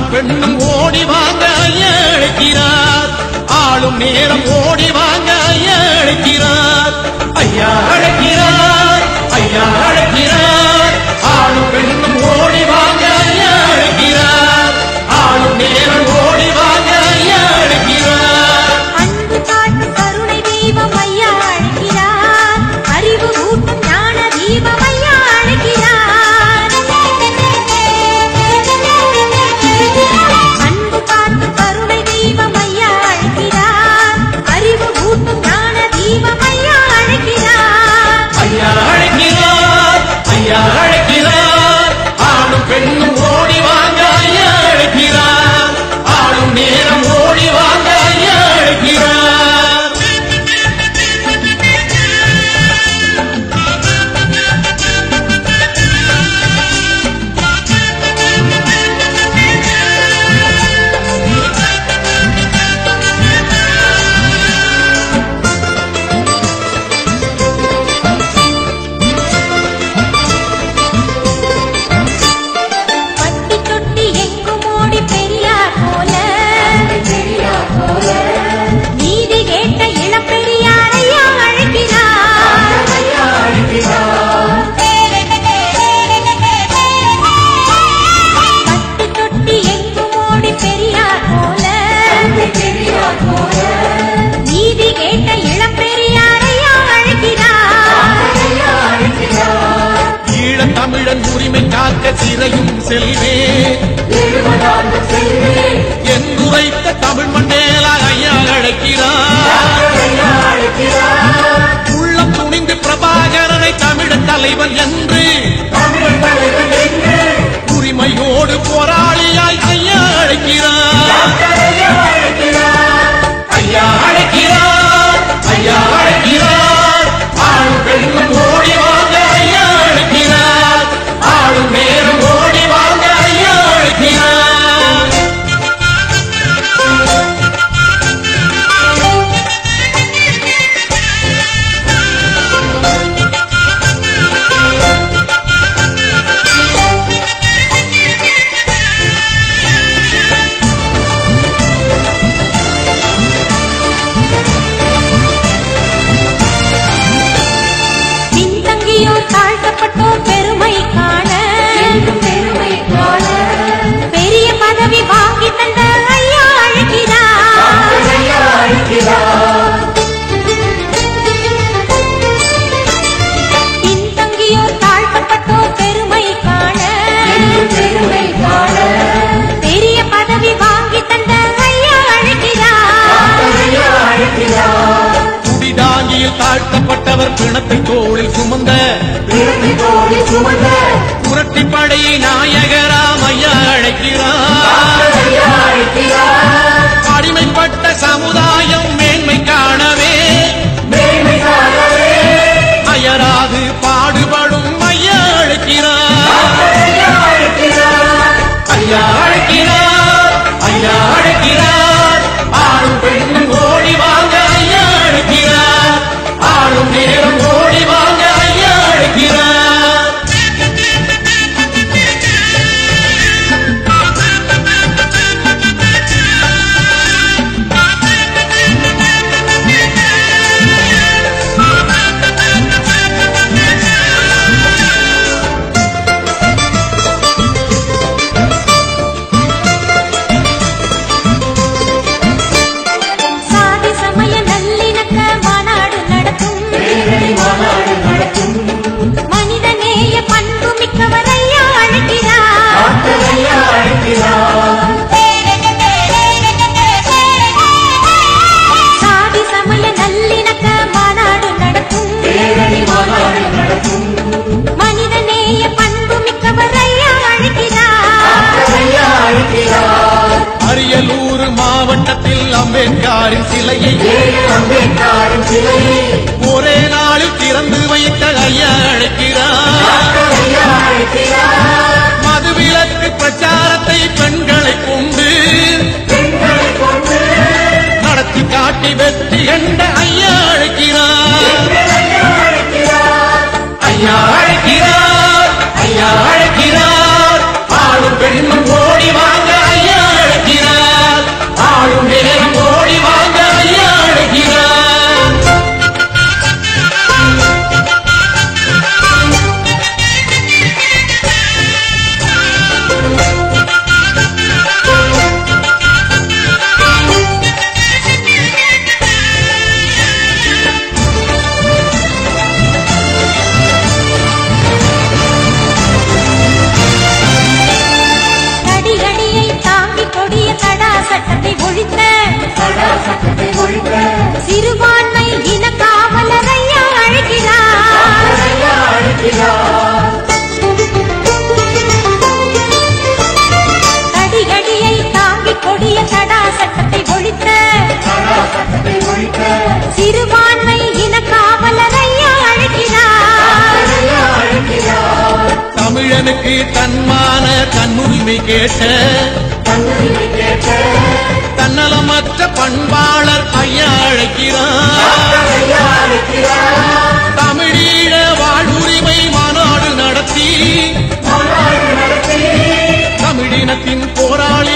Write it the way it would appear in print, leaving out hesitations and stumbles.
ஆணும் பெண்ணும் ஓடி வாங்க ஐயா அழைக்கிறார். ஆளும் நேரம் ஓடி வாங்க ஐயா அழைக்கிறார். ஐயா அழைக்கிறார், ஐயா அழைக்கிறார். ஆளும் பெண்ணும் ஓடி வாங்க ஐயா அழைக்கிறார். ஆளும் நேரம் ஓடி வாங்க ஐயா அழைக்கிறார். அன்பு காட்டும் கருணை தெய்வம் ஐயா அழைக்கிறார். அறிவு ஊட்டும் ஞான தீபம் ஐயா அழைக்கிறார். அன்பு காட்டும் கருணை தெய்வம் ஐயா அழைக்கிறார். அறிவு ஊட்டும் ஞான தீபம் ஐயா அழைக்கிறார். ஐயா அழைக்கிறார், ஐயா அழைக்கிறார். ஆணும் பெண்ணும் ஓடி வாங்க ஐயா அழைக்கிறார். ஆளும் நேரம் ஓடி வாங்க ஐயா அழைக்கிறார். பட்டி தொட்டி எங்கும் ஓடி பெரியார் போல நீதி கேட்ட இளப்பெரியார் ஐயா அழைக்கிறார். பட்டி தொட்டி எங்கும் ஓடி பெரியார் போல நீதி கேட்ட இளப்பெரியார் ஐயா அழைக்கிறார். ஈழத் தமிழன் உரிமை காக்க சிறையும் செல்வேன் என்றுரைத்த தமிழ் மண்டேலா ஐயா அழைக்கிறார். உள்ளம் துணிந்து பிரபாகரனை தமிழ் தலைவன் என்று உரிமையோடு போராளியாய் ஐயா அழைக்கிறார். ஐயா அழைக்கிறார், ஐயா அழைக்கிறார். ஆளும் பெண்ணும் ஓடி வாங்க ஐயா அழைக்கிறார். ஆளும் நேரம் ஓடி வாங்க ஐயா அழைக்கிறார். பின்தங்கியோர் தாழ்த்தப்பட்டோர் பெருமை காண பெரிய பதவி வாங்கி தந்த ஐயா அழைக்கிறார். பின்தங்கியோர் தாழ்த்தப்பட்டோர் பெருமை காண பெரிய பதவி வாங்கி தந்த ஐயா அழைக்கிறார். குடிதாங்கியில் தாழ்த்தப்பட்டவர் பிணத்தை தோளில் சுமந்த புரட்சிப்படை நாயகராம் ஐயா அழைக்கிறார். அடிமைப்பட்ட சமுதாயம் மேன்மை காணவே அயராது பாடுபடும் ஐயா அழைக்கிறார். ஐயா அழைக்கிறார், ஐயா அழைக்கிறார். ஆளும் பெண்ணும் ஓடி வாங்க ஐயா அழைக்கிறார். ஆளும் நேரம் ஓடி வாங்க ஐயா அழைக்கிறார். தமிழுக்கு தன்மான தன்னுரிமை கேட்ட தன்னலமற்ற பண்பாளர் ஐயா அழைக்கிறார். தமிழீழ வாழ்வுரிமை மாநாடு நடத்தி தமிழினத்தின் போராளி